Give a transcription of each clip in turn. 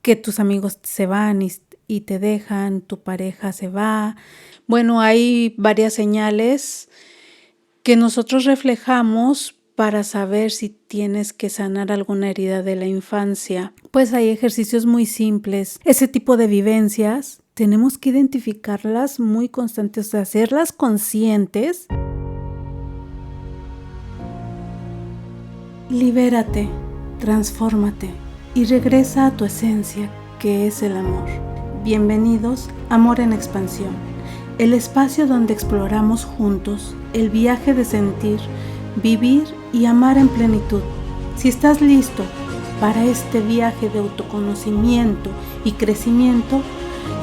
que tus amigos se van y te dejan, tu pareja se va. Bueno, hay varias señales que nosotros reflejamos para saber si tienes que sanar alguna herida de la infancia. Pues hay ejercicios muy simples. Ese tipo de vivencias tenemos que identificarlas muy constantes, o sea, hacerlas conscientes. Libérate, transfórmate y regresa a tu esencia, que es el amor. Bienvenidos a Amor en Expansión, el espacio donde exploramos juntos el viaje de sentir, vivir y amar en plenitud. Si estás listo para este viaje de autoconocimiento y crecimiento,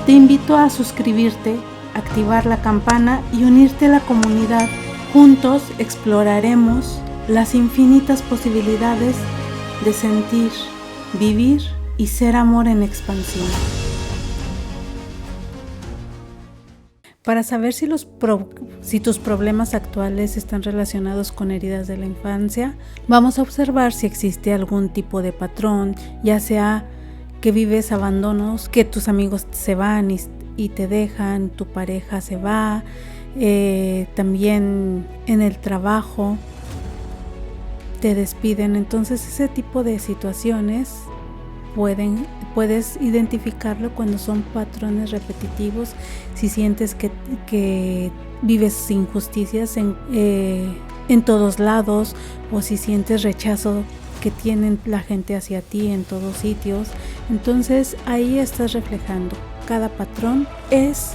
te invito a suscribirte, activar la campana y unirte a la comunidad. Juntos exploraremos las infinitas posibilidades de sentir, vivir y ser amor en expansión. Para saber si tus problemas actuales están relacionados con heridas de la infancia, vamos a observar si existe algún tipo de patrón, ya sea que vives abandonos, que tus amigos se van y te dejan, tu pareja se va, también en el trabajo te despiden. Entonces ese tipo de situaciones puedes identificarlo cuando son patrones repetitivos. Si sientes que vives injusticias en todos lados, o si sientes rechazo que tienen la gente hacia ti en todos sitios, entonces ahí estás reflejando. Cada patrón es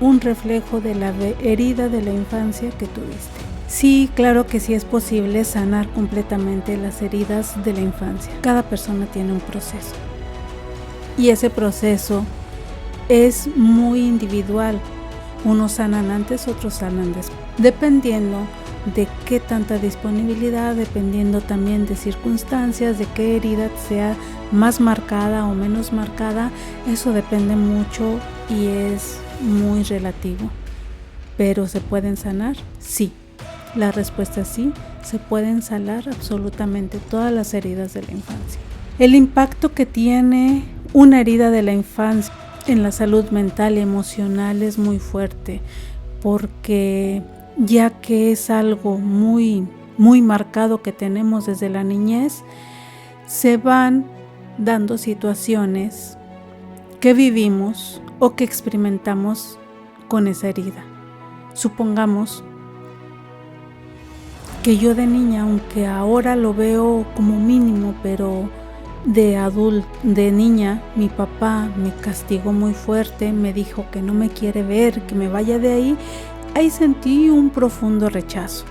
un reflejo de la herida de la infancia que tuviste. Sí, claro que sí es posible sanar completamente las heridas de la infancia. Cada persona tiene un proceso y ese proceso es muy individual. Unos sanan antes, otros sanan después, dependiendo de qué tanta disponibilidad, dependiendo también de circunstancias, de qué herida sea más marcada o menos marcada. Eso depende mucho y es muy relativo. ¿Pero se pueden sanar? Sí. La respuesta es sí, se pueden sanar absolutamente todas las heridas de la infancia. El impacto que tiene una herida de la infancia en la salud mental y emocional es muy fuerte, porque ya que es algo muy, muy marcado que tenemos desde la niñez, se van dando situaciones que vivimos o que experimentamos con esa herida. Supongamos que yo de niña, aunque ahora lo veo como mínimo, pero de niña, mi papá me castigó muy fuerte, me dijo que no me quiere ver, que me vaya de ahí. Ahí sentí un profundo rechazo.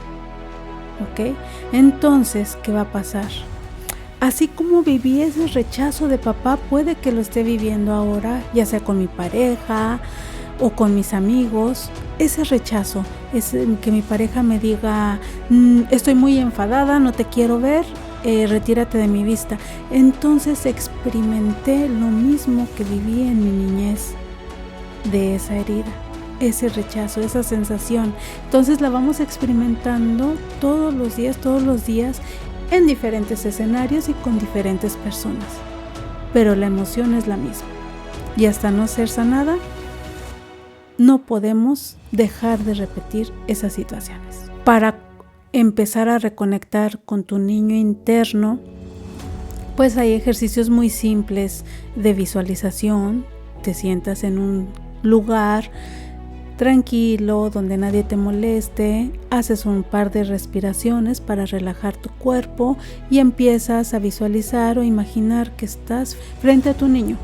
¿Ok? Entonces, ¿qué va a pasar? Así como viví ese rechazo de papá, puede que lo esté viviendo ahora, ya sea con mi pareja o con mis amigos. Ese rechazo es que mi pareja me diga, estoy muy enfadada, no te quiero ver, retírate de mi vista. Entonces experimenté lo mismo que viví en mi niñez de esa herida, ese rechazo, esa sensación. Entonces la vamos experimentando todos los días en diferentes escenarios y con diferentes personas, pero la emoción es la misma, y hasta no ser sanada no podemos dejar de repetir esas situaciones. Para empezar a reconectar con tu niño interno, pues hay ejercicios muy simples de visualización. Te sientas en un lugar tranquilo, donde nadie te moleste, haces un par de respiraciones para relajar tu cuerpo y empiezas a visualizar o imaginar que estás frente a tu niño,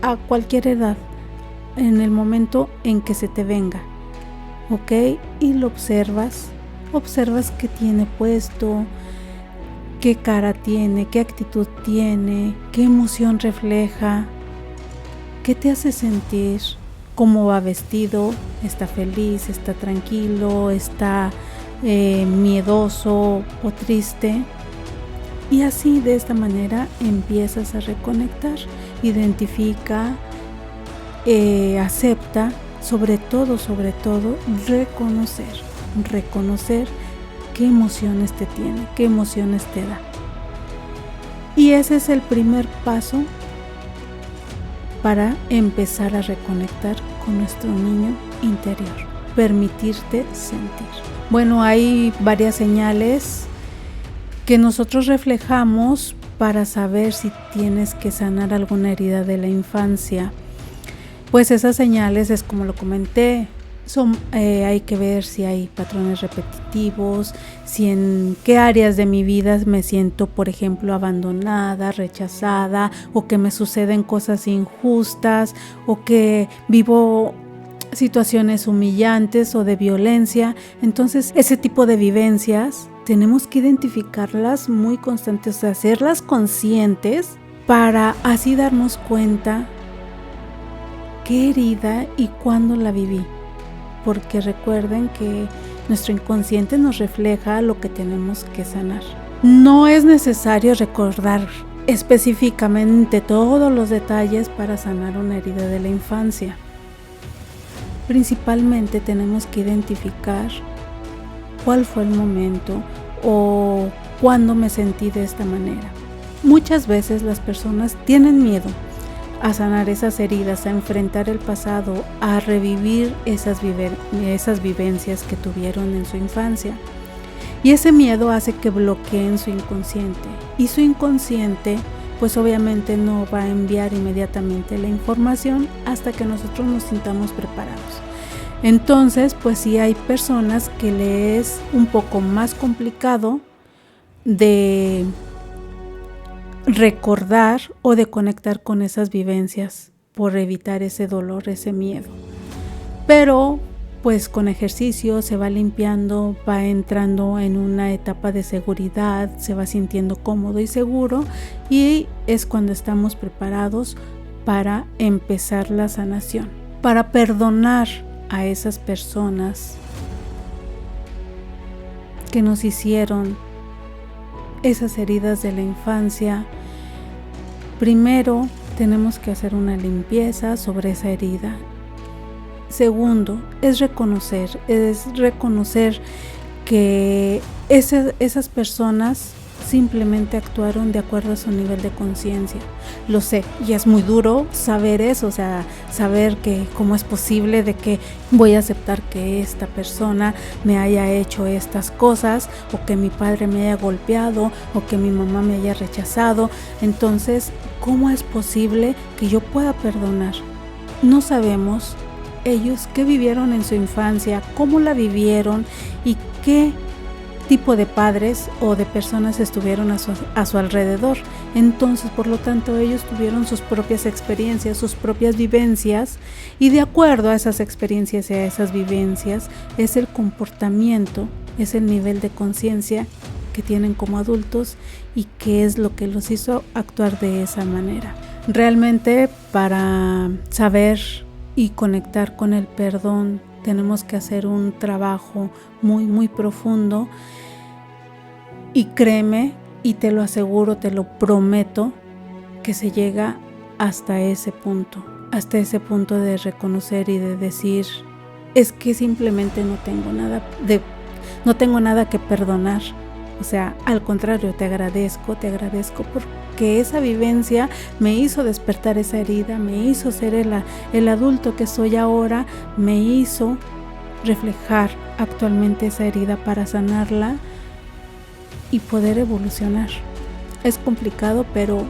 a cualquier edad, en el momento en que se te venga, ¿ok? Y lo observas qué tiene puesto, qué cara tiene, qué actitud tiene, qué emoción refleja, qué te hace sentir, cómo va vestido, está feliz, está tranquilo, está miedoso o triste. Y así, de esta manera, empiezas a reconectar, identifica, acepta, sobre todo, reconocer qué emociones te tiene, qué emociones te da. Y ese es el primer paso para empezar a reconectar con nuestro niño interior, permitirte sentir. Bueno, hay varias señales que nosotros reflejamos para saber si tienes que sanar alguna herida de la infancia. Pues esas señales es como lo comenté, hay que ver si hay patrones repetitivos, si en qué áreas de mi vida me siento, por ejemplo, abandonada, rechazada, o que me suceden cosas injustas, o que vivo situaciones humillantes o de violencia. Entonces, ese tipo de vivencias tenemos que identificarlas muy constantes, hacerlas conscientes para así darnos cuenta qué herida y cuándo la viví. Porque recuerden que nuestro inconsciente nos refleja lo que tenemos que sanar. No es necesario recordar específicamente todos los detalles para sanar una herida de la infancia. Principalmente tenemos que identificar cuál fue el momento o cuándo me sentí de esta manera. Muchas veces las personas tienen miedo a sanar esas heridas, a enfrentar el pasado, a revivir esas vivencias que tuvieron en su infancia. Y ese miedo hace que bloqueen su inconsciente. Y su inconsciente, pues obviamente no va a enviar inmediatamente la información hasta que nosotros nos sintamos preparados. Entonces, pues sí hay personas que le es un poco más complicado de recordar o de conectar con esas vivencias por evitar ese dolor, ese miedo. Pero pues con ejercicio se va limpiando, va entrando en una etapa de seguridad, se va sintiendo cómodo y seguro, y es cuando estamos preparados para empezar la sanación, para perdonar a esas personas que nos hicieron esas heridas de la infancia. Primero, tenemos que hacer una limpieza sobre esa herida. Segundo, es reconocer que esas personas simplemente actuaron de acuerdo a su nivel de conciencia. Lo sé, y es muy duro saber eso, o sea, saber que cómo es posible de que voy a aceptar que esta persona me haya hecho estas cosas, o que mi padre me haya golpeado, o que mi mamá me haya rechazado. Entonces, ¿cómo es posible que yo pueda perdonar? No sabemos ellos qué vivieron en su infancia, cómo la vivieron y qué tipo de padres o de personas estuvieron a su alrededor. Entonces, por lo tanto, ellos tuvieron sus propias experiencias, sus propias vivencias, y de acuerdo a esas experiencias y a esas vivencias es el comportamiento, es el nivel de conciencia que tienen como adultos y qué es lo que los hizo actuar de esa manera. Realmente, para saber y conectar con el perdón, tenemos que hacer un trabajo muy, muy profundo, y créeme, y te lo aseguro, te lo prometo, que se llega hasta ese punto de reconocer y de decir, es que simplemente no tengo nada que perdonar. O sea, al contrario, te agradezco porque esa vivencia me hizo despertar esa herida, me hizo ser el adulto que soy ahora, me hizo reflejar actualmente esa herida para sanarla y poder evolucionar. Es complicado, pero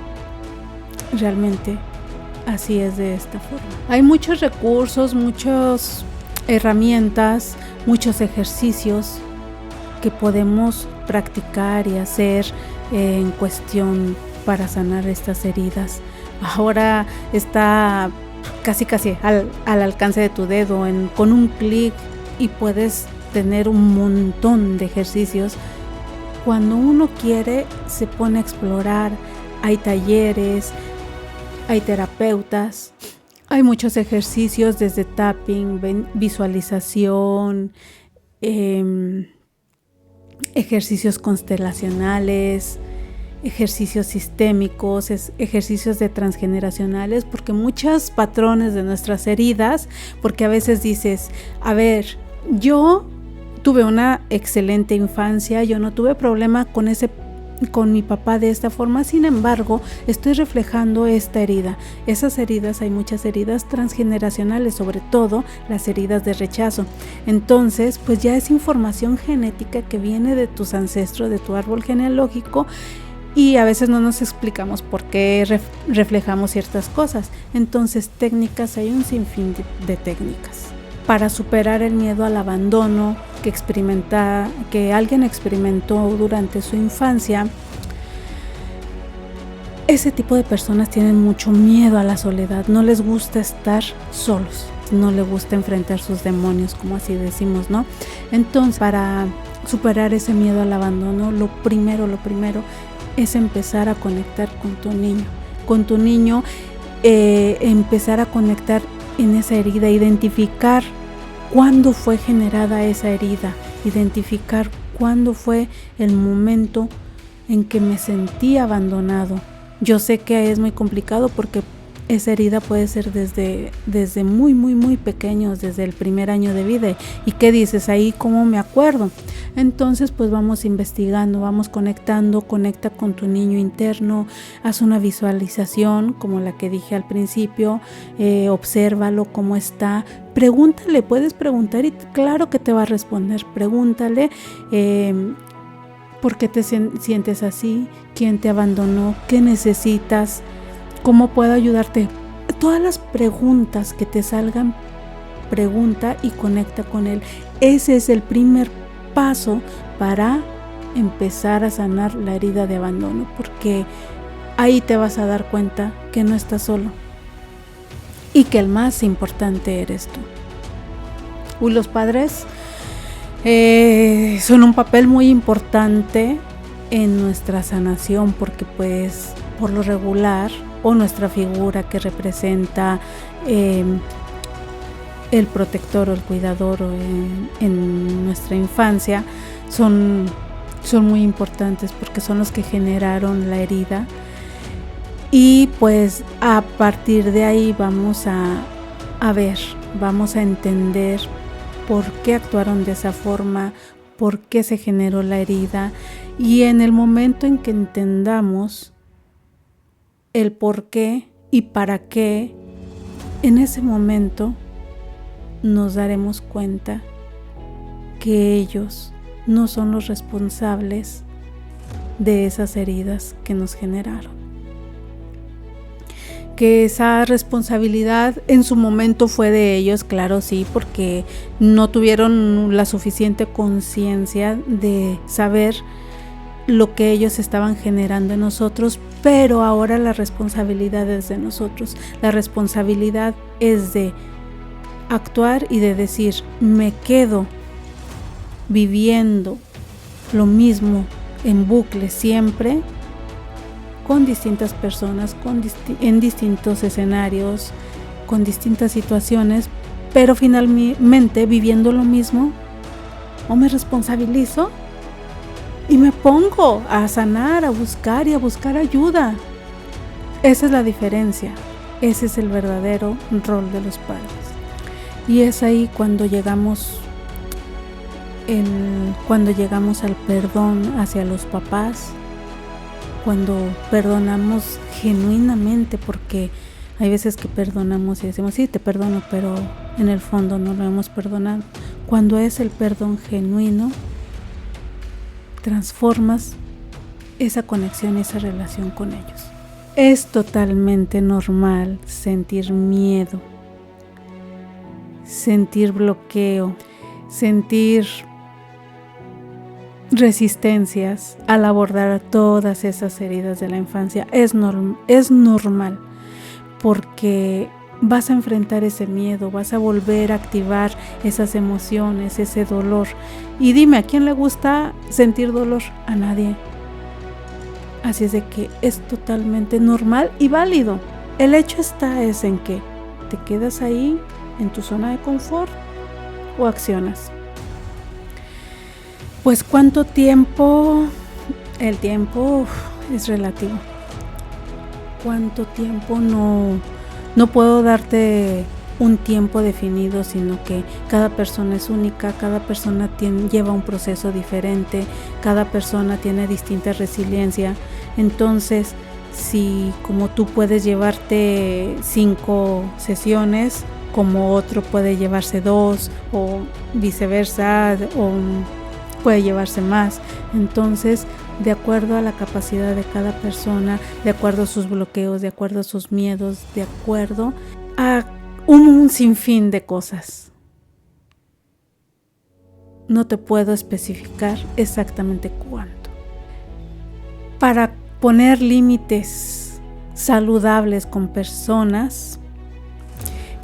realmente así es, de esta forma. Hay muchos recursos, muchas herramientas, muchos ejercicios que podemos practicar y hacer en cuestión para sanar estas heridas. Ahora está casi al alcance de tu dedo, con un clic, y puedes tener un montón de ejercicios. Cuando uno quiere, se pone a explorar. Hay talleres, hay terapeutas, hay muchos ejercicios desde tapping, visualización, ejercicios constelacionales, ejercicios sistémicos, ejercicios de transgeneracionales, porque muchos patrones de nuestras heridas, porque a veces dices, a ver, yo tuve una excelente infancia, yo no tuve problema con ese con mi papá de esta forma, sin embargo, estoy reflejando esta herida. Esas heridas, hay muchas heridas transgeneracionales, sobre todo las heridas de rechazo. Entonces, pues ya es información genética que viene de tus ancestros, de tu árbol genealógico, y a veces no nos explicamos por qué reflejamos ciertas cosas. Entonces, técnicas, hay un sinfín de técnicas para superar el miedo al abandono que alguien experimentó durante su infancia. Ese tipo de personas tienen mucho miedo a la soledad, no les gusta estar solos, no les gusta enfrentar sus demonios, como así decimos, ¿no? Entonces, para superar ese miedo al abandono, lo primero es empezar a conectar con tu niño, empezar a conectar en esa herida, identificar cuándo fue generada esa herida, identificar cuándo fue el momento en que me sentí abandonado. Yo sé que es muy complicado porque esa herida puede ser desde muy, muy, muy pequeños, desde el primer año de vida. ¿Y qué dices? Ahí, ¿cómo me acuerdo? Entonces, pues vamos investigando, vamos conectando, conecta con tu niño interno, haz una visualización, como la que dije al principio, obsérvalo cómo está, pregúntale, puedes preguntar y claro que te va a responder, pregúntale, ¿por qué te sientes así? ¿Quién te abandonó? ¿Qué necesitas? ¿Cómo puedo ayudarte? Todas las preguntas que te salgan, pregunta y conecta con él. Ese es el primer paso para empezar a sanar la herida de abandono, porque ahí te vas a dar cuenta que no estás solo y que el más importante eres tú. Los padres son un papel muy importante en nuestra sanación, porque pues por lo regular, o nuestra figura que representa el protector o el cuidador en nuestra infancia son muy importantes, porque son los que generaron la herida, y pues a partir de ahí vamos a ver, vamos a entender por qué actuaron de esa forma, por qué se generó la herida, y en el momento en que entendamos el por qué y para qué, en ese momento nos daremos cuenta que ellos no son los responsables de esas heridas que nos generaron. Que esa responsabilidad en su momento fue de ellos, claro, sí, porque no tuvieron la suficiente conciencia de saber lo que ellos estaban generando en nosotros, pero ahora la responsabilidad es de nosotros. La responsabilidad es de actuar y de decir, me quedo viviendo lo mismo en bucle siempre, con distintas personas, en distintos escenarios, con distintas situaciones, pero finalmente viviendo lo mismo, o me responsabilizo y me pongo a sanar, a buscar ayuda. Esa es la diferencia. Ese es el verdadero rol de los padres. Y es ahí cuando llegamos al perdón hacia los papás, cuando perdonamos genuinamente, porque hay veces que perdonamos y decimos, sí, te perdono, pero en el fondo no lo hemos perdonado. Cuando es el perdón genuino, transformas esa conexión y esa relación con ellos. Es totalmente normal sentir miedo, sentir bloqueo, sentir resistencias al abordar todas esas heridas de la infancia. Es normal, porque vas a enfrentar ese miedo, vas a volver a activar esas emociones, ese dolor. Y dime, ¿a quién le gusta sentir dolor? A nadie. Así es de que es totalmente normal y válido. El hecho es en que te quedas ahí en tu zona de confort o accionas. Pues ¿cuánto tiempo? El tiempo es relativo. ¿Cuánto tiempo? No puedo darte un tiempo definido, sino que cada persona es única, cada persona lleva un proceso diferente, cada persona tiene distinta resiliencia. Entonces, si como tú puedes llevarte 5 sesiones, como otro puede llevarse 2 o viceversa, o puede llevarse más. Entonces, de acuerdo a la capacidad de cada persona, de acuerdo a sus bloqueos, de acuerdo a sus miedos, de acuerdo a un sinfín de cosas. No te puedo especificar exactamente cuánto. Para poner límites saludables con personas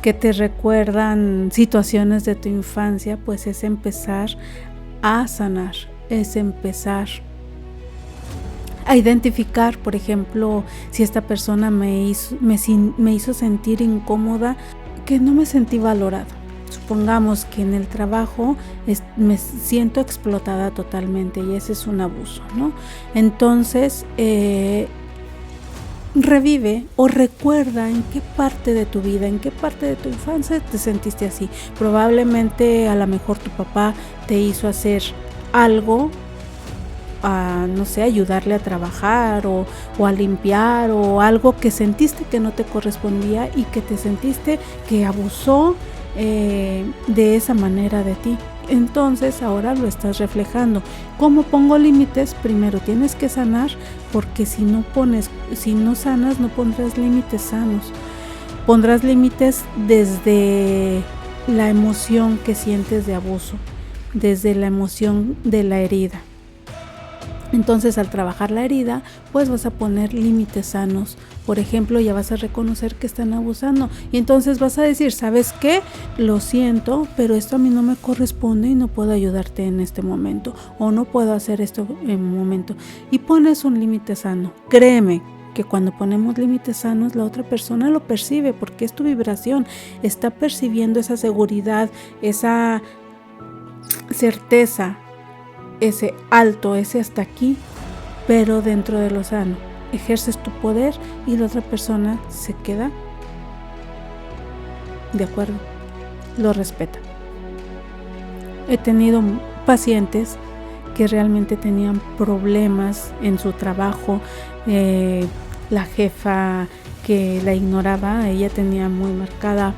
que te recuerdan situaciones de tu infancia, pues es empezar a sanar, es empezar a identificar, por ejemplo, si esta persona me hizo sentir incómoda, que no me sentí valorado. Supongamos que en el trabajo me siento explotada totalmente y ese es un abuso, ¿no? Entonces, revive o recuerda en qué parte de tu vida, en qué parte de tu infancia te sentiste así. Probablemente a lo mejor tu papá te hizo hacer algo, no sé, ayudarle a trabajar o a limpiar, o algo que sentiste que no te correspondía y que te sentiste que abusó de esa manera de ti. Entonces ahora lo estás reflejando. ¿Cómo pongo límites? Primero tienes que sanar, porque si no sanas, no pondrás límites sanos. Pondrás límites desde la emoción que sientes de abuso, desde la emoción de la herida. Entonces, al trabajar la herida, pues vas a poner límites sanos. Por ejemplo, ya vas a reconocer que están abusando y entonces vas a decir, ¿sabes qué? Lo siento, pero esto a mí no me corresponde y no puedo ayudarte en este momento, o no puedo hacer esto en un momento. Y pones un límite sano. Créeme que cuando ponemos límites sanos, la otra persona lo percibe porque es tu vibración. Está percibiendo esa seguridad, esa certeza, ese alto, ese hasta aquí, pero dentro de lo sano. Ejerces tu poder y la otra persona se queda de acuerdo, lo respeta. He tenido pacientes que realmente tenían problemas en su trabajo, la jefa que la ignoraba, ella tenía muy marcada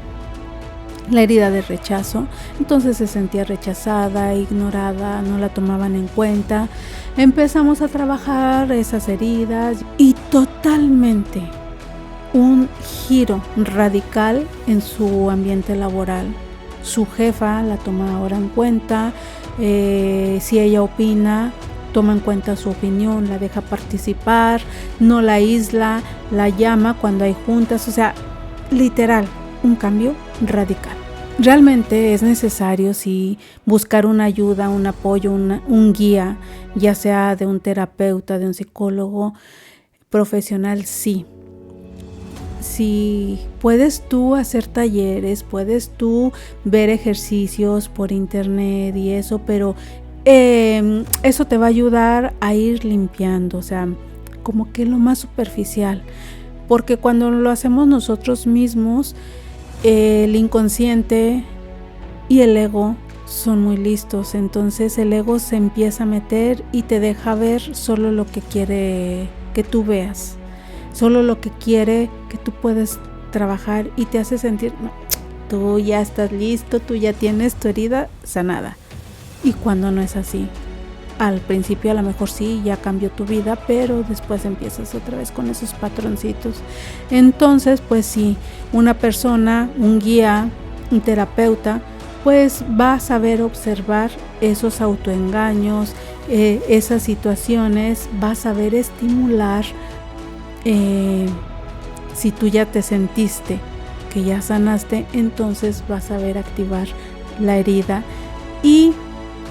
la herida de rechazo, entonces se sentía rechazada, ignorada, no la tomaban en cuenta. Empezamos a trabajar esas heridas y totalmente un giro radical en su ambiente laboral. Su jefa la toma ahora en cuenta, si ella opina, toma en cuenta su opinión, la deja participar, no la aísla, la llama cuando hay juntas, o sea, literal, un cambio radical. Realmente es necesario sí buscar una ayuda, un apoyo, un guía, ya sea de un terapeuta, de un psicólogo profesional, sí. Si puedes tú hacer talleres, puedes tú ver ejercicios por internet y eso, pero eso te va a ayudar a ir limpiando, o sea, como que lo más superficial, porque cuando lo hacemos nosotros mismos, el inconsciente y el ego son muy listos, entonces el ego se empieza a meter y te deja ver solo lo que quiere que tú veas, solo lo que quiere que tú puedes trabajar y te hace sentir, no, tú ya estás listo, tú ya tienes tu herida sanada. Y cuando no es así, al principio a lo mejor sí, ya cambió tu vida, pero después empiezas otra vez con esos patroncitos. Entonces, pues sí, una persona, un guía, un terapeuta, pues va a saber observar esos autoengaños, esas situaciones, va a saber estimular. Si tú ya te sentiste que ya sanaste, entonces vas a ver activar la herida y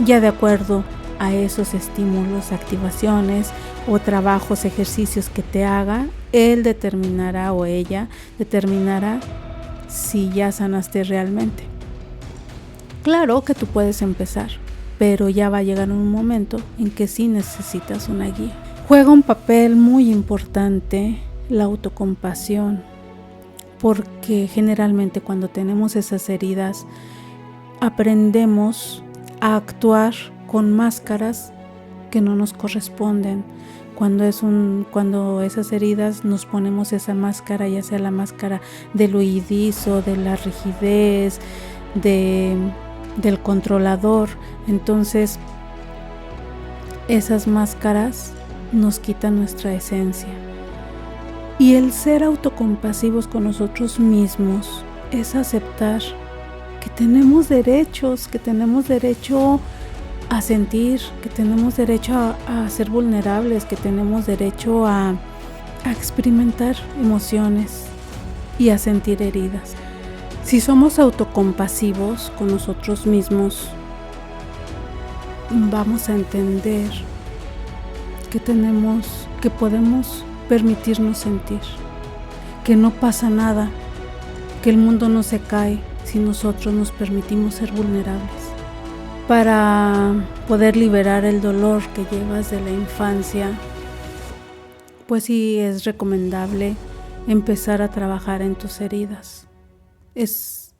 ya de acuerdo a esos estímulos, activaciones o trabajos, ejercicios que te haga, él determinará o ella determinará si ya sanaste realmente. Claro que tú puedes empezar, pero ya va a llegar un momento en que sí necesitas una guía. Juega un papel muy importante la autocompasión, porque generalmente cuando tenemos esas heridas aprendemos a actuar con máscaras que no nos corresponden. Cuando esas heridas nos ponemos esa máscara, ya sea la máscara del huidizo, de la rigidez, del controlador, entonces esas máscaras nos quitan nuestra esencia. Y el ser autocompasivos con nosotros mismos es aceptar que tenemos derechos, que tenemos derecho a sentir, que tenemos derecho a ser vulnerables, que tenemos derecho a experimentar emociones y a sentir heridas. Si somos autocompasivos con nosotros mismos, vamos a entender que podemos permitirnos sentir, que no pasa nada, que el mundo no se cae si nosotros nos permitimos ser vulnerables. Para poder liberar el dolor que llevas de la infancia, pues sí es recomendable empezar a trabajar en tus heridas. Es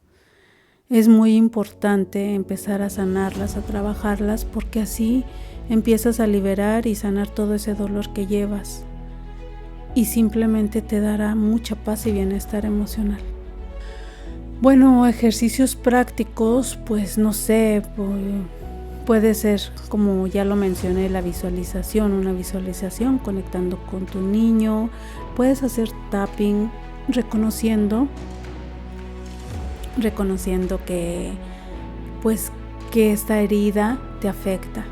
muy importante empezar a sanarlas, a trabajarlas, porque así empiezas a liberar y sanar todo ese dolor que llevas y simplemente te dará mucha paz y bienestar emocional. Bueno, ejercicios prácticos, pues no sé, puede ser, como ya lo mencioné, la visualización, una visualización conectando con tu niño. Puedes hacer tapping reconociendo que esta herida te afecta.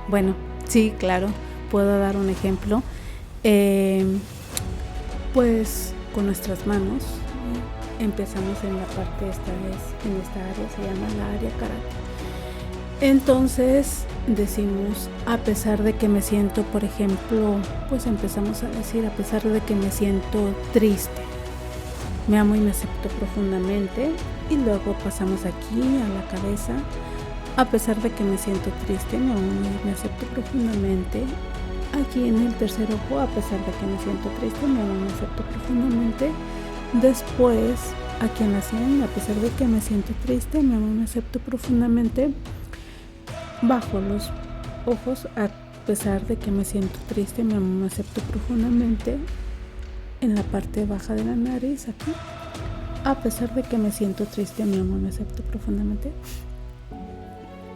Bueno, sí, claro, puedo dar un ejemplo. Pues con nuestras manos empezamos en la parte en esta área, se llama la área karate. Entonces decimos, a pesar de que me siento, por ejemplo, pues empezamos a decir, a pesar de que me siento triste, me amo y me acepto profundamente. Y luego pasamos aquí a la cabeza, a pesar de que me siento triste, me amo y me acepto profundamente. Aquí en el tercer ojo, a pesar de que me siento triste, me amo y me acepto profundamente. Después, aquí en la sien, a pesar de que me siento triste, me amo y me acepto profundamente. Bajo los ojos, a pesar de que me siento triste, me amo y me acepto profundamente. En la parte baja de la nariz, aquí, a pesar de que me siento triste, me amo y me acepto profundamente.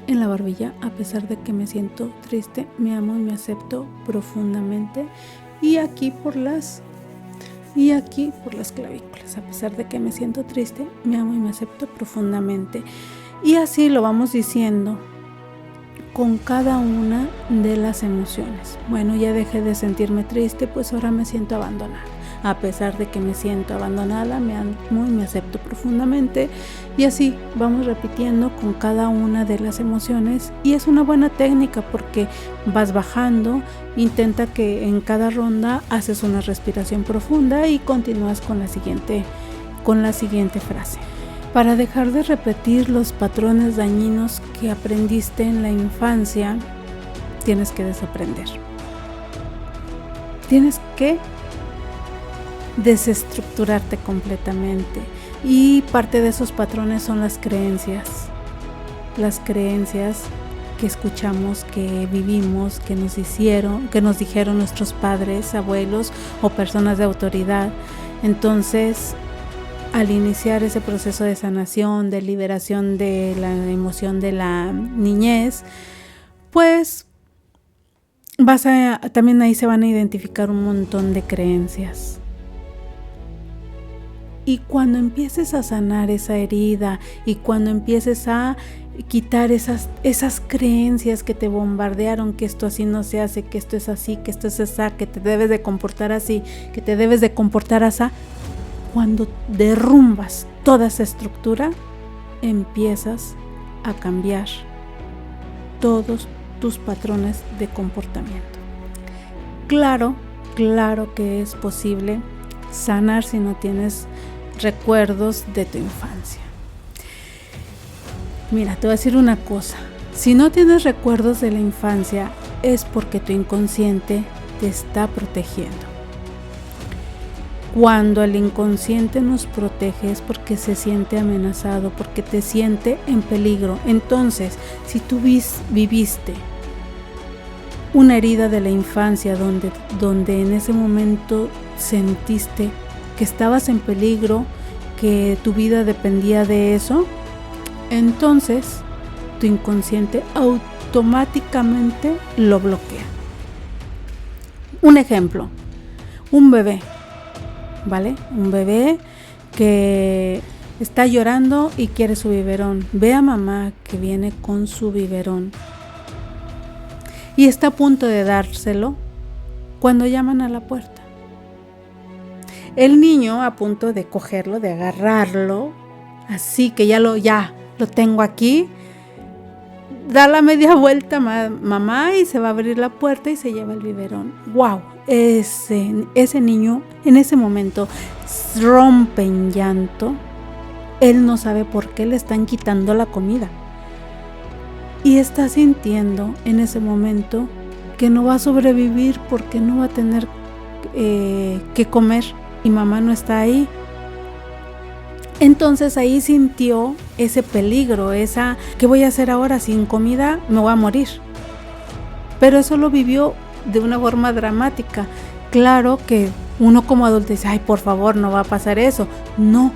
En la barbilla, a pesar de que me siento triste, me amo y me acepto profundamente. Y aquí por las clavículas, a pesar de que me siento triste, me amo y me acepto profundamente. Y así lo vamos diciendo con cada una de las emociones. Bueno, ya dejé de sentirme triste, pues ahora me siento abandonada. A pesar de que me siento abandonada, me amo y me acepto profundamente. Y así vamos repitiendo con cada una de las emociones. Y es una buena técnica porque vas bajando. Intenta que en cada ronda haces una respiración profunda y continúas con la siguiente frase. Para dejar de repetir los patrones dañinos que aprendiste en la infancia, tienes que desaprender. Tienes que desestructurarte completamente. Y parte de esos patrones son las creencias que escuchamos, que vivimos, que nos dijeron nuestros padres, abuelos o personas de autoridad. Entonces, al iniciar ese proceso de sanación, de liberación de la emoción de la niñez, pues también ahí se van a identificar un montón de creencias. Y cuando empieces a sanar esa herida y cuando empieces a quitar esas creencias que te bombardearon, que esto así no se hace, que esto es así, que esto es así, que te debes de comportar así, que te debes de comportar así, cuando derrumbas toda esa estructura, empiezas a cambiar todos tus patrones de comportamiento. Claro que es posible sanar si no tienes recuerdos de tu infancia. Mira, te voy a decir una cosa. Si no tienes recuerdos de la infancia, es porque tu inconsciente te está protegiendo. Cuando el inconsciente nos protege es porque se siente amenazado, porque te siente en peligro. Entonces, si tú viviste una herida de la infancia donde en ese momento sentiste que estabas en peligro, que tu vida dependía de eso, entonces tu inconsciente automáticamente lo bloquea. Un ejemplo, un bebé, ¿vale? Un bebé que está llorando y quiere su biberón. Ve a mamá que viene con su biberón y está a punto de dárselo cuando llaman a la puerta. El niño a punto de cogerlo, de agarrarlo, así que ya lo tengo aquí, da la media vuelta mamá y se va a abrir la puerta y se lleva el biberón. ¡Wow! Ese niño en ese momento rompe en llanto. Él no sabe por qué le están quitando la comida. Y está sintiendo en ese momento que no va a sobrevivir porque no va a tener que comer y mamá no está ahí. Entonces ahí sintió ese peligro, ¿qué voy a hacer ahora? Sin comida me voy a morir. Pero eso lo vivió de una forma dramática. Claro que uno como adulto dice, ay, por favor, no va a pasar eso. No,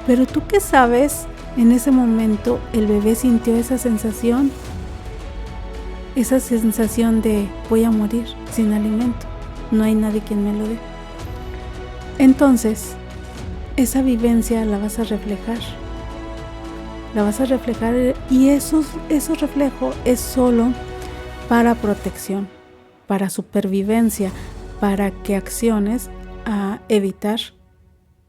pero tú qué sabes, en ese momento el bebé sintió esa sensación de voy a morir sin alimento, no hay nadie quien me lo dé. Entonces, esa vivencia la vas a reflejar y esos reflejos es solo para protección, para supervivencia, para que acciones a evitar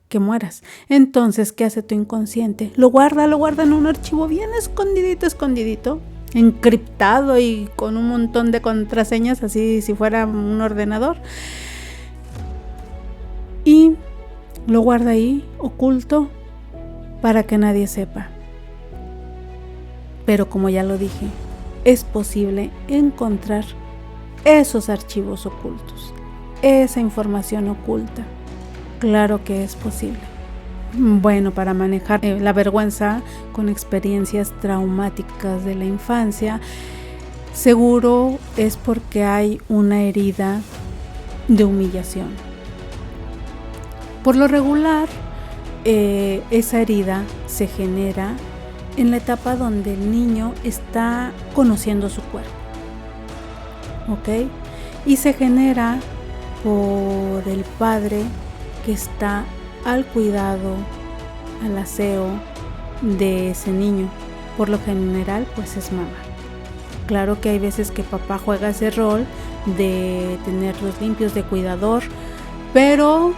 que mueras. Entonces, ¿qué hace tu inconsciente? Lo guarda en un archivo bien escondidito, encriptado y con un montón de contraseñas, así si fuera un ordenador. Y lo guarda ahí, oculto, para que nadie sepa. Pero como ya lo dije, es posible encontrar esos archivos ocultos, esa información oculta. Claro que es posible. Bueno, para manejar la vergüenza con experiencias traumáticas de la infancia, seguro es porque hay una herida de humillación. Por lo regular, esa herida se genera en la etapa donde el niño está conociendo su cuerpo, ¿ok? Y se genera por el padre que está al cuidado, al aseo de ese niño. Por lo general, pues es mamá. Claro que hay veces que papá juega ese rol de tenerlos limpios, de cuidador, pero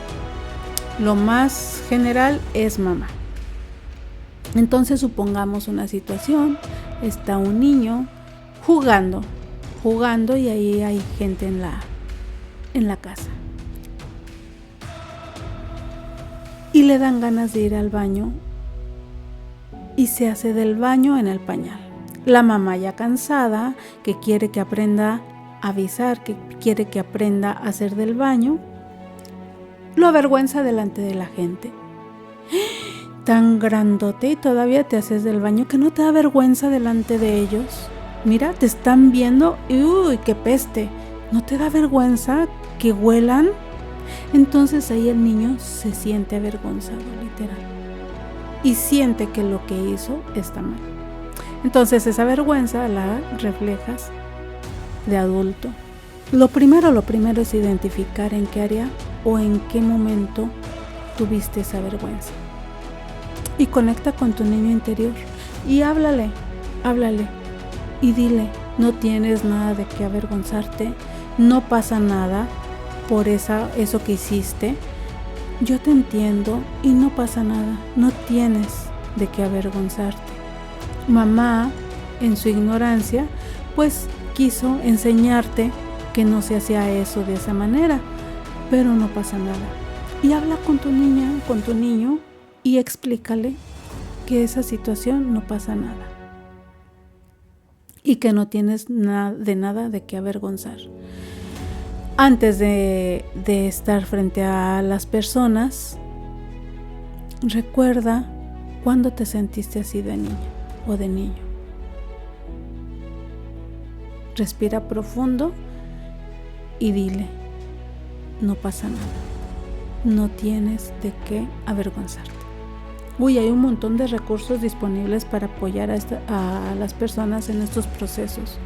lo más general es mamá. Entonces supongamos una situación, está un niño jugando y ahí hay gente en la casa. Y le dan ganas de ir al baño y se hace del baño en el pañal. La mamá ya cansada, que quiere que aprenda a avisar, que quiere que aprenda a hacer del baño, lo avergüenza delante de la gente. Tan grandote y todavía te haces del baño, que no te da vergüenza delante de ellos. Mira, te están viendo y ¡uy, qué peste! ¿No te da vergüenza que huelan? Entonces ahí el niño se siente avergonzado, literal, y siente que lo que hizo está mal. Entonces esa vergüenza la reflejas de adulto. Lo primero es identificar en qué área o en qué momento tuviste esa vergüenza. Y conecta con tu niño interior y háblale y dile, no tienes nada de qué avergonzarte, no pasa nada por eso que hiciste, yo te entiendo y no pasa nada, no tienes de qué avergonzarte. Mamá, en su ignorancia, pues quiso enseñarte que no se hacía eso de esa manera, pero no pasa nada. Y habla con tu niña, con tu niño, y explícale que esa situación no pasa nada y que no tienes nada de qué avergonzar. Antes de estar frente a las personas, recuerda cuándo te sentiste así de niña o de niño. Respira profundo y dile, no pasa nada, no tienes de qué avergonzarte. Hay un montón de recursos disponibles para apoyar a las personas en estos procesos.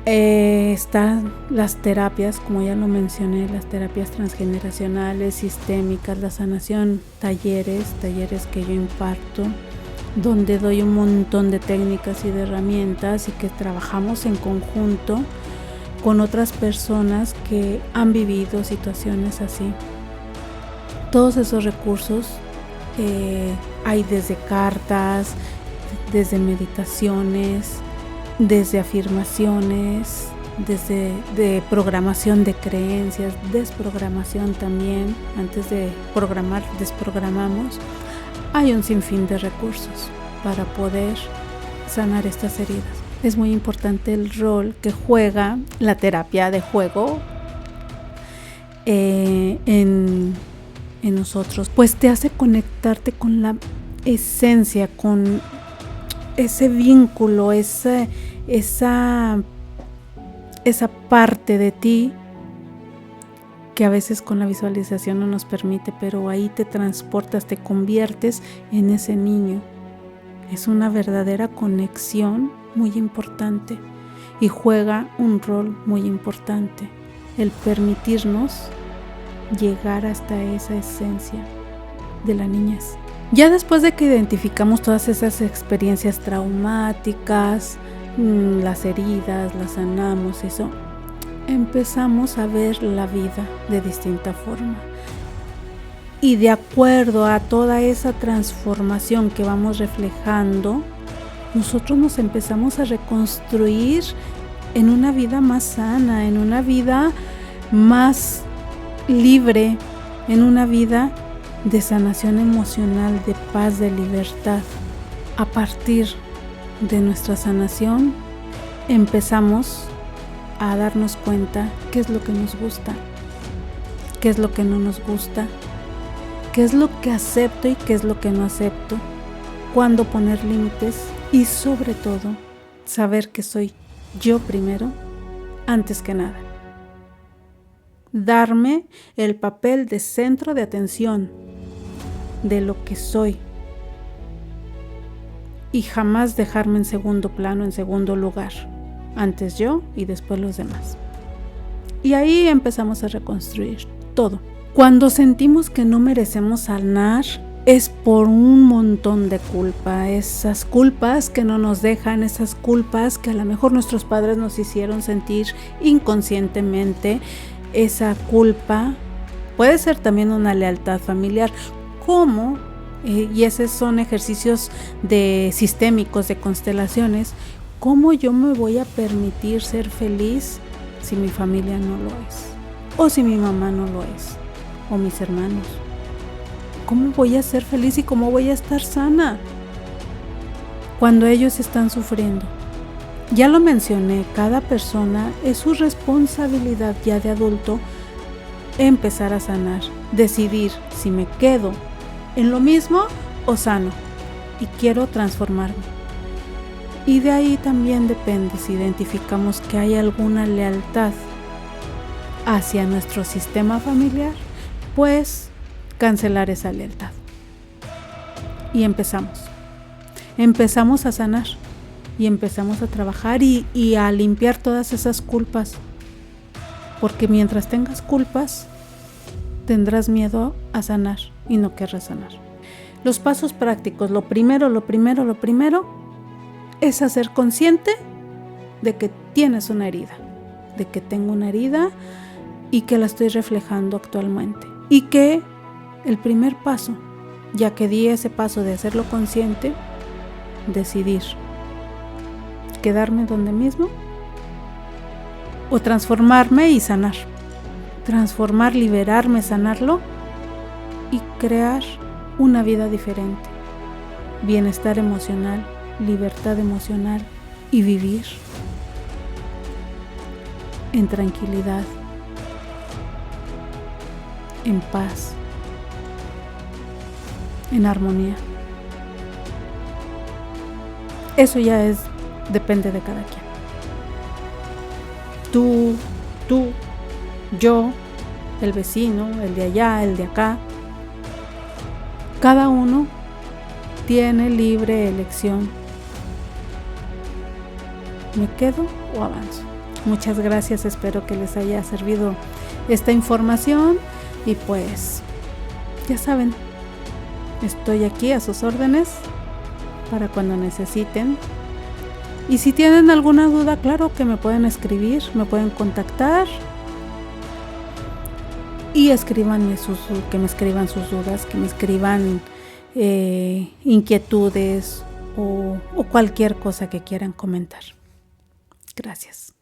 Están las terapias, como ya lo mencioné, las terapias transgeneracionales, sistémicas, la sanación, talleres que yo imparto, donde doy un montón de técnicas y de herramientas y que trabajamos en conjunto con otras personas que han vivido situaciones así. Todos esos recursos hay desde cartas, desde meditaciones, desde afirmaciones, desde de programación de creencias, desprogramación también. Antes de programar, desprogramamos. Hay un sinfín de recursos para poder sanar estas heridas. Es muy importante el rol que juega la terapia de juego en nosotros, pues te hace conectarte con la esencia, con ese vínculo, esa parte de ti que a veces con la visualización no nos permite, pero ahí te transportas, te conviertes en ese niño. Es una verdadera conexión muy importante y juega un rol muy importante el permitirnos llegar hasta esa esencia de la niñez. Ya después de que identificamos todas esas experiencias traumáticas, las heridas, las sanamos, eso, empezamos a ver la vida de distinta forma. Y de acuerdo a toda esa transformación que vamos reflejando, nosotros nos empezamos a reconstruir en una vida más sana, en una vida más libre, en una vida de sanación emocional, de paz, de libertad. A partir de nuestra sanación, empezamos a darnos cuenta qué es lo que nos gusta, qué es lo que no nos gusta, qué es lo que acepto y qué es lo que no acepto, cuándo poner límites y sobre todo saber que soy yo primero antes que nada. Darme el papel de centro de atención de lo que soy y jamás dejarme en segundo plano, en segundo lugar, antes yo y después los demás. Y ahí empezamos a reconstruir todo. Cuando sentimos que no merecemos sanar, es por un montón de culpa, esas culpas que no nos dejan, esas culpas que a lo mejor nuestros padres nos hicieron sentir inconscientemente. Esa culpa puede ser también una lealtad familiar, como, y esos son ejercicios sistémicos, de constelaciones, ¿cómo yo me voy a permitir ser feliz si mi familia no lo es? O si mi mamá no lo es, o mis hermanos. ¿Cómo voy a ser feliz y cómo voy a estar sana cuando ellos están sufriendo? Ya lo mencioné, cada persona es su responsabilidad ya de adulto empezar a sanar, decidir si me quedo en lo mismo o sano y quiero transformarme. Y de ahí también depende si identificamos que hay alguna lealtad hacia nuestro sistema familiar, pues cancelar esa lealtad. Y empezamos a sanar. Y empezamos a trabajar y a limpiar todas esas culpas. Porque mientras tengas culpas, tendrás miedo a sanar y no querrás sanar. Los pasos prácticos, lo primero es hacer consciente de que tienes una herida, de que tengo una herida y que la estoy reflejando actualmente. Y que el primer paso, ya que di ese paso de hacerlo consciente, decidir quedarme donde mismo o transformarme y sanar. Transformar, liberarme, sanarlo y crear una vida diferente. Bienestar emocional, libertad emocional y vivir en tranquilidad, en paz, en armonía. Eso ya depende de cada quien. Tú, yo, el vecino, el de allá, el de acá. Cada uno tiene libre elección. ¿Me quedo o avanzo? Muchas gracias, espero que les haya servido esta información y pues ya saben, estoy aquí a sus órdenes para cuando necesiten. Y si tienen alguna duda, claro que me pueden escribir, me pueden contactar y que me escriban sus dudas, que me escriban inquietudes o cualquier cosa que quieran comentar. Gracias.